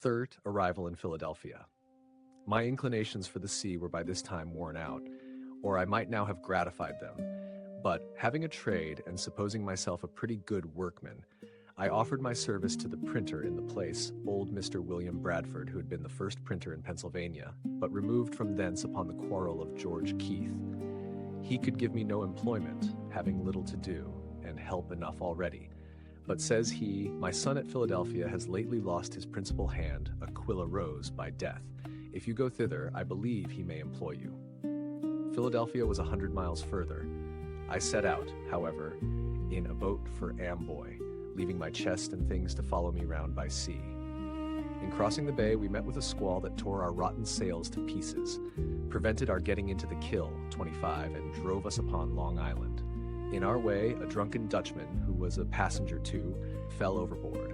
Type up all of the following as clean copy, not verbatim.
Third arrival in Philadelphia. My inclinations for the sea were by this time worn out, or I might now have gratified them. But having a trade and supposing myself a pretty good workman, I offered my service to the printer in the place, old Mr. William Bradford, who had been the first printer in Pennsylvania, but removed from thence upon the quarrel of George Keith. He could give me no employment, having little to do, and help enough already. But says he, my son at Philadelphia has lately lost his principal hand, Aquila Rose, by death. If you go thither, I believe he may employ you. Philadelphia was 100 miles further. I set out, however, in a boat for Amboy, leaving my chest and things to follow me round by sea. In crossing the bay, we met with a squall that tore our rotten sails to pieces, prevented our getting into the Kill, 25, and drove us upon Long Island. In our way, a drunken Dutchman, who was a passenger too, fell overboard.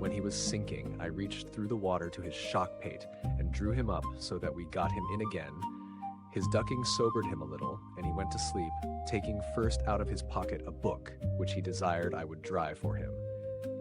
When he was sinking, I reached through the water to his shock pate and drew him up so that we got him in again. His ducking sobered him a little, and he went to sleep, taking first out of his pocket a book, which he desired I would dry for him.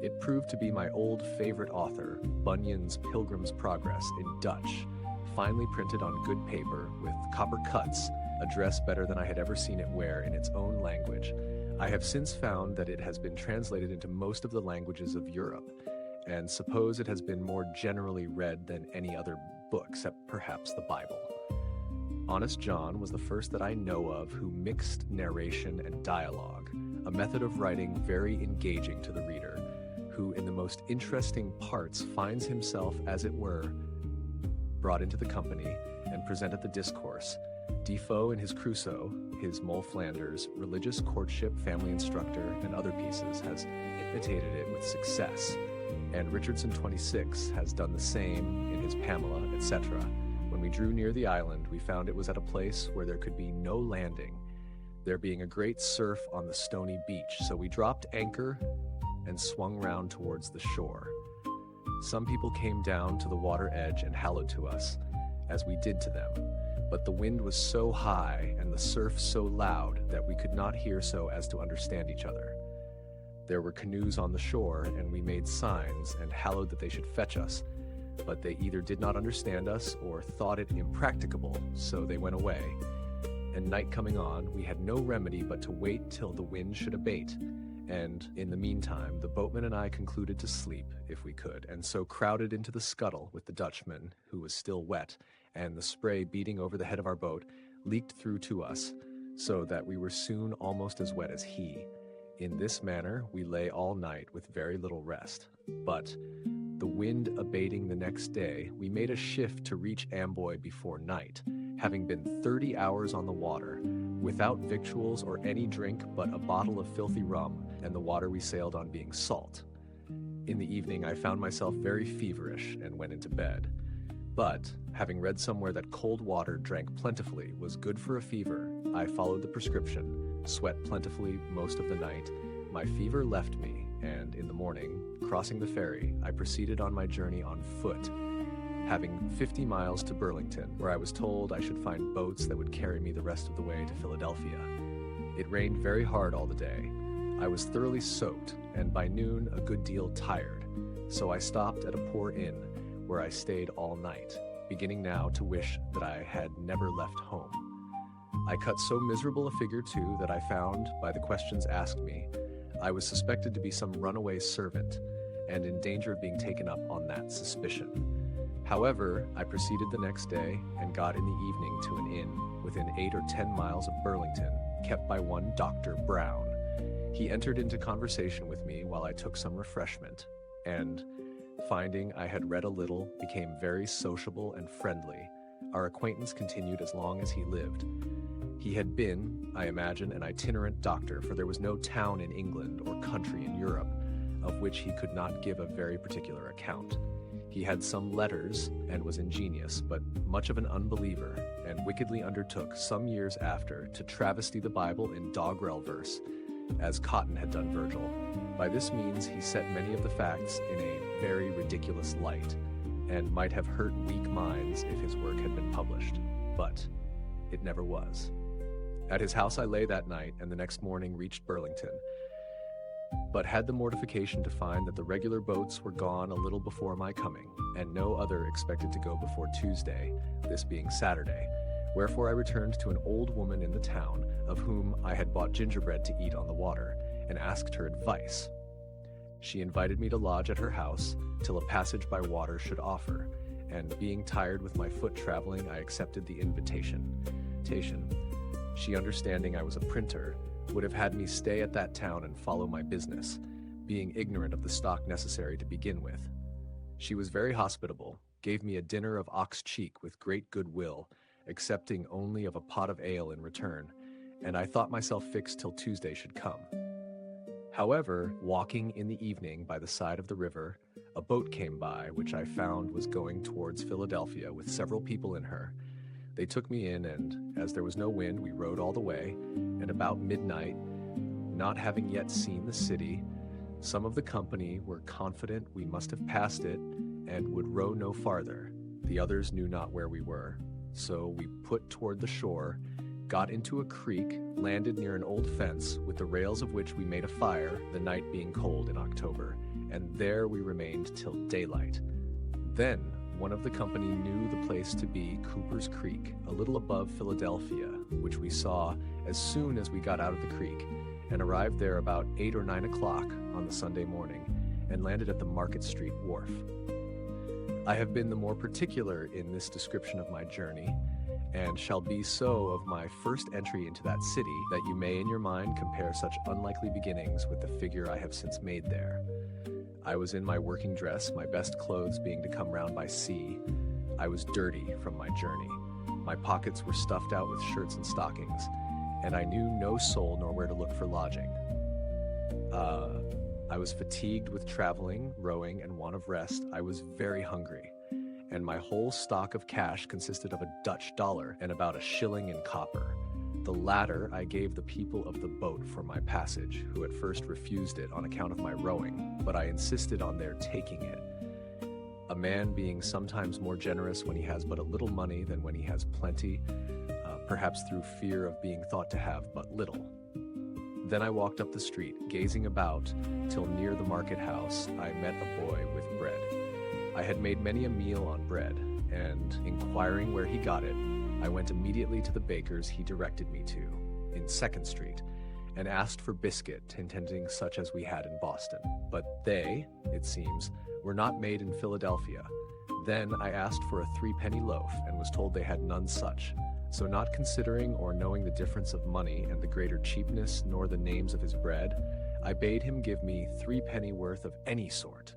It proved to be my old favorite author, Bunyan's Pilgrim's Progress in Dutch, finely printed on good paper, with copper cuts, a dress better than I had ever seen it wear in its own language. I have since found that it has been translated into most of the languages of Europe, and suppose it has been more generally read than any other book, except perhaps the Bible. Honest John was the first that I know of who mixed narration and dialogue, a method of writing very engaging to the reader, who in the most interesting parts finds himself, as it were, brought into the company and presented the discourse. Defoe in his Crusoe, his Moll Flanders, Religious Courtship, Family Instructor, and other pieces has imitated it with success, and Richardson 26 has done the same in his Pamela, etc. When we drew near the island, we found it was at a place where there could be no landing, there being a great surf on the stony beach, so we dropped anchor and swung round towards the shore. Some people came down to the water edge and hallooed to us, as we did to them, but the wind was so high and the surf so loud that we could not hear so as to understand each other. There were canoes on the shore, and we made signs and hallooed that they should fetch us, but they either did not understand us or thought it impracticable, so they went away. And night coming on, we had no remedy but to wait till the wind should abate, and in the meantime the boatman and I concluded to sleep, if we could, and so crowded into the scuttle with the Dutchman, who was still wet, and the spray beating over the head of our boat leaked through to us, so that we were soon almost as wet as he. In this manner we lay all night with very little rest. But, the wind abating the next day, we made a shift to reach Amboy before night, having been 30 hours on the water, without victuals or any drink but a bottle of filthy rum, and the water we sailed on being salt. In the evening I found myself very feverish and went into bed. But, having read somewhere that cold water drank plentifully was good for a fever, I followed the prescription, sweat plentifully most of the night. My fever left me, and in the morning, crossing the ferry, I proceeded on my journey on foot, having 50 miles to Burlington, where I was told I should find boats that would carry me the rest of the way to Philadelphia. It rained very hard all the day. I was thoroughly soaked, and by noon a good deal tired, so I stopped at a poor inn, where I stayed all night, beginning now to wish that I had never left home. I cut so miserable a figure too that I found, by the questions asked me, I was suspected to be some runaway servant, and in danger of being taken up on that suspicion. However, I proceeded the next day, and got in the evening to an inn within 8 or 10 miles of Burlington, kept by one Dr. Brown. He entered into conversation with me while I took some refreshment, and, finding I had read a little, became very sociable and friendly. Our acquaintance continued as long as he lived. He had been, I imagine, an itinerant doctor, for there was no town in England or country in Europe of which he could not give a very particular account. He had some letters and was ingenious, but much of an unbeliever, and wickedly undertook some years after to travesty the Bible in doggerel verse, as Cotton had done Virgil. By this means he set many of the facts in a very ridiculous light, and might have hurt weak minds if his work had been published, but it never was. At his house I lay that night, and the next morning reached Burlington. but had the mortification to find that the regular boats were gone a little before my coming, and no other expected to go before Tuesday, this being Saturday. Wherefore I returned to an old woman in the town, of whom I had bought gingerbread to eat on the water, and asked her advice. She invited me to lodge at her house till a passage by water should offer, and being tired with my foot traveling, I accepted the invitation. She, understanding I was a printer, would have had me stay at that town and follow my business, being ignorant of the stock necessary to begin with. She was very hospitable, gave me a dinner of ox cheek with great goodwill, accepting only of a pot of ale in return, and I thought myself fixed till Tuesday should come. However, walking in the evening by the side of the river, a boat came by, which I found was going towards Philadelphia with several people in her. They took me in, and as there was no wind, we rowed all the way, and about midnight, not having yet seen the city, some of the company were confident we must have passed it and would row no farther. The others knew not where we were. So we put toward the shore, got into a creek, landed near an old fence, with the rails of which we made a fire, the night being cold in October, and there we remained till daylight. Then one of the company knew the place to be Cooper's Creek, a little above Philadelphia, which we saw as soon as we got out of the creek, and arrived there about 8 or 9 o'clock on the Sunday morning, and landed at the Market Street wharf. I have been the more particular in this description of my journey, and shall be so of my first entry into that city, that you may in your mind compare such unlikely beginnings with the figure I have since made there. I was in my working dress, my best clothes being to come round by sea. I was dirty from my journey. My pockets were stuffed out with shirts and stockings, and I knew no soul nor where to look for lodging. I was fatigued with traveling, rowing, and want of rest. I was very hungry, and my whole stock of cash consisted of a Dutch dollar and about a shilling in copper. The latter I gave the people of the boat for my passage, who at first refused it on account of my rowing, but I insisted on their taking it. A man being sometimes more generous when he has but a little money than when he has plenty, perhaps through fear of being thought to have but little. Then I walked up the street, gazing about, till near the market house I met a boy with bread. I had made many a meal on bread, and, inquiring where he got it, I went immediately to the baker's he directed me to, in 2nd Street, and asked for biscuit, intending such as we had in Boston. But they, it seems, were not made in Philadelphia. Then I asked for a 3-penny loaf, and was told they had none such. So not considering or knowing the difference of money and the greater cheapness nor the names of his bread, I bade him give me 3 penny worth of any sort.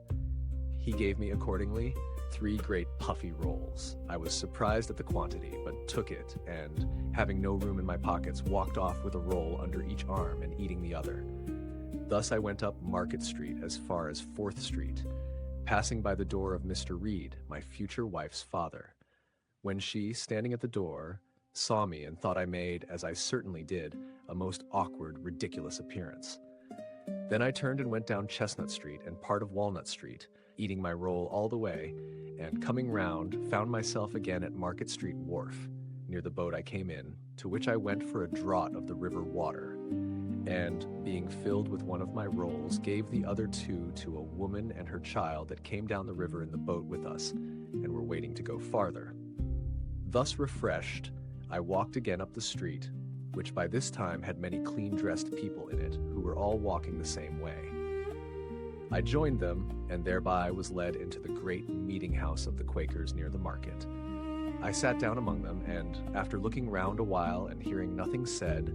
He gave me accordingly 3 great puffy rolls. I was surprised at the quantity, but took it, and, having no room in my pockets, walked off with a roll under each arm and eating the other. Thus I went up Market Street as far as 4th Street, passing by the door of Mr. Reed, my future wife's father, when she, standing at the door, saw me and thought I made, as I certainly did, a most awkward, ridiculous appearance. Then I turned and went down Chestnut Street and part of Walnut Street, eating my roll all the way, and coming round, found myself again at Market Street wharf, near the boat I came in, to which I went for a draught of the river water, and, being filled with one of my rolls, gave the other 2 to a woman and her child that came down the river in the boat with us, and were waiting to go farther. Thus refreshed, I walked again up the street, which by this time had many clean-dressed people in it, who were all walking the same way. I joined them, and thereby was led into the great meeting-house of the Quakers near the market. I sat down among them, and, after looking round a while and hearing nothing said,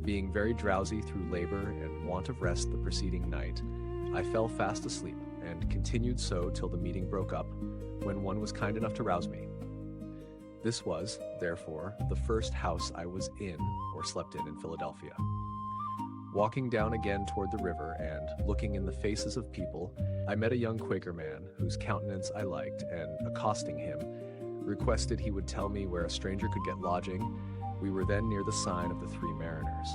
being very drowsy through labor and want of rest the preceding night, I fell fast asleep, and continued so till the meeting broke up, when one was kind enough to rouse me. This was, therefore, the first house I was in, or slept in Philadelphia. Walking down again toward the river, and looking in the faces of people, I met a young Quaker man, whose countenance I liked, and, accosting him, requested he would tell me where a stranger could get lodging. We were then near the sign of the 3 Mariners.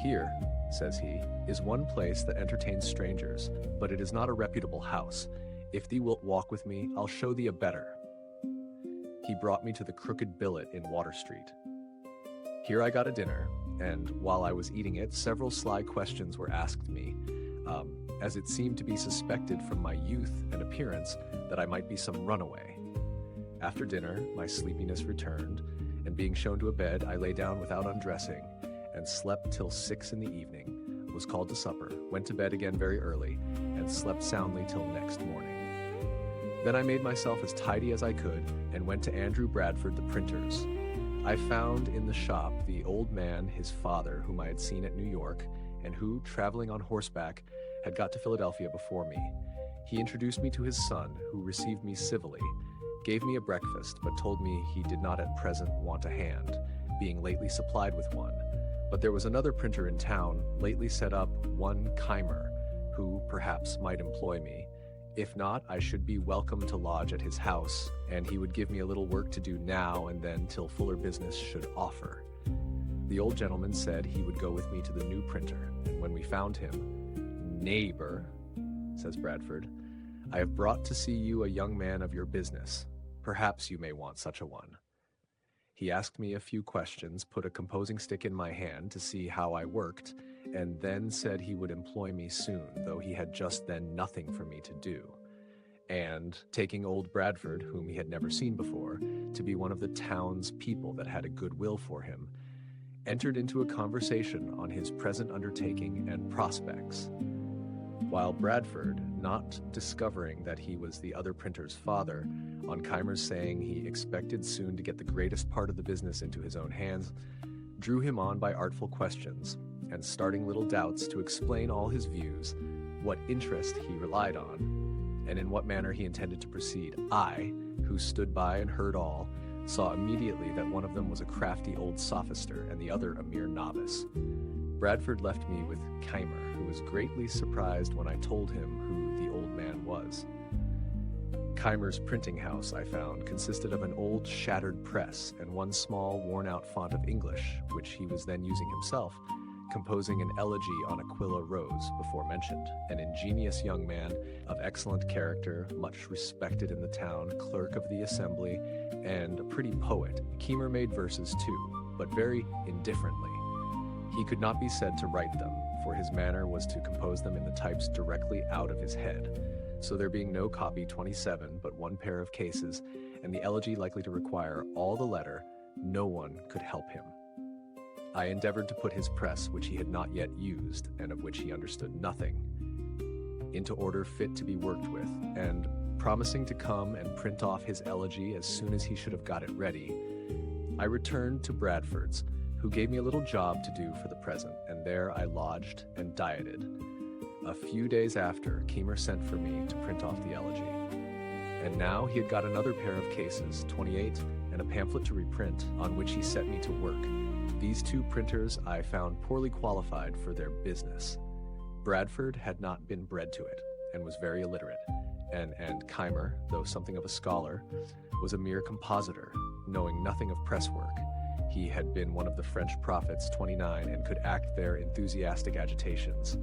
Here, says he, is one place that entertains strangers, but it is not a reputable house. If thee wilt walk with me, I'll show thee a better. He brought me to the Crooked Billet in Water Street. Here I got a dinner, and while I was eating it, several sly questions were asked me, as it seemed to be suspected from my youth and appearance that I might be some runaway. After dinner, my sleepiness returned, and being shown to a bed, I lay down without undressing, and slept till 6 in the evening, was called to supper, went to bed again very early, and slept soundly till next morning. Then I made myself as tidy as I could, and went to Andrew Bradford, the printer's. I found in the shop the old man, his father, whom I had seen at New York, and who, traveling on horseback, had got to Philadelphia before me. He introduced me to his son, who received me civilly, gave me a breakfast, but told me he did not at present want a hand, being lately supplied with one. But there was another printer in town, lately set up, one Keimer, who perhaps might employ me. If not, I should be welcome to lodge at his house, and he would give me a little work to do now and then till fuller business should offer. The old gentleman said he would go with me to the new printer, and when we found him, "Neighbor," says Bradford, "I have brought to see you a young man of your business. Perhaps you may want such a one." He asked me a few questions, put a composing stick in my hand to see how I worked, and then said he would employ me soon, though he had just then nothing for me to do. And, taking old Bradford, whom he had never seen before, to be one of the town's people that had a good will for him, entered into a conversation on his present undertaking and prospects. While Bradford, not discovering that he was the other printer's father, on Keimer's saying he expected soon to get the greatest part of the business into his own hands, drew him on by artful questions, and starting little doubts to explain all his views, what interest he relied on, and in what manner he intended to proceed. I, who stood by and heard all, saw immediately that one of them was a crafty old sophister, and the other a mere novice. Bradford left me with Keimer, who was greatly surprised when I told him who the old man was. Keimer's printing house, I found, consisted of an old shattered press and one small worn-out font of English, which he was then using himself, composing an elegy on Aquila Rose, before mentioned, an ingenious young man of excellent character, much respected in the town, clerk of the assembly, and a pretty poet. Keimer made verses too, but very indifferently. He could not be said to write them, for his manner was to compose them in the types directly out of his head. So there being no copy 27, but one pair of cases, and the elegy likely to require all the letter, no one could help him. I endeavored to put his press, which he had not yet used, and of which he understood nothing, into order fit to be worked with, and promising to come and print off his elegy as soon as he should have got it ready, I returned to Bradford's, who gave me a little job to do for the present, and there I lodged and dieted. A few days after, Keimer sent for me to print off the elegy. And now he had got another pair of cases, 28, and a pamphlet to reprint, on which he set me to work. These two printers I found poorly qualified for their business. Bradford had not been bred to it, and was very illiterate, and Keimer, though something of a scholar, was a mere compositor, knowing nothing of press work. He had been one of the French prophets, 29, and could act their enthusiastic agitations.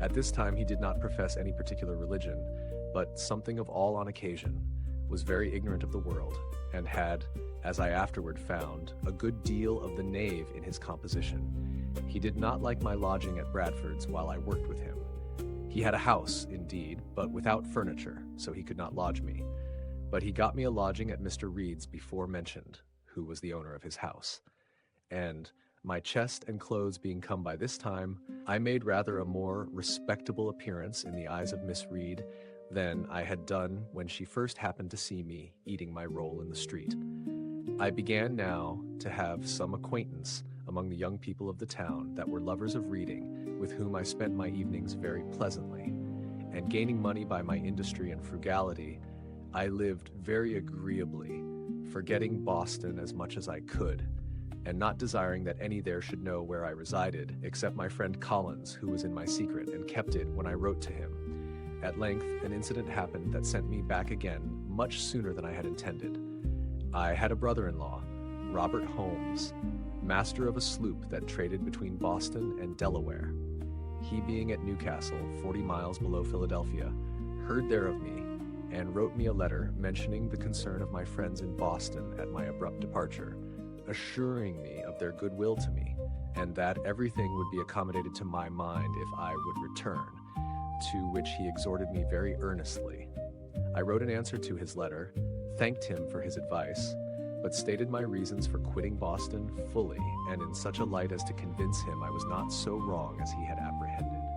At this time he did not profess any particular religion, but something of all on occasion, was very ignorant of the world, and had, as I afterward found, a good deal of the knave in his composition. He did not like my lodging at Bradford's while I worked with him. He had a house, indeed, but without furniture, so he could not lodge me. But he got me a lodging at Mr. Reed's before mentioned, who was the owner of his house. And, my chest and clothes being come by this time, I made rather a more respectable appearance in the eyes of Miss Reed than I had done when she first happened to see me eating my roll in the street. I began now to have some acquaintance among the young people of the town that were lovers of reading, with whom I spent my evenings very pleasantly, and gaining money by my industry and frugality, I lived very agreeably, forgetting Boston as much as I could, and not desiring that any there should know where I resided, except my friend Collins, who was in my secret, and kept it when I wrote to him. At length, an incident happened that sent me back again much sooner than I had intended. I had a brother-in-law, Robert Holmes, master of a sloop that traded between Boston and Delaware. He being at Newcastle, 40 miles below Philadelphia, heard there of me, and wrote me a letter mentioning the concern of my friends in Boston at my abrupt departure, assuring me of their goodwill to me, and that everything would be accommodated to my mind if I would return, to which he exhorted me very earnestly. I wrote an answer to his letter, thanked him for his advice, but stated my reasons for quitting Boston fully and in such a light as to convince him I was not so wrong as he had apprehended.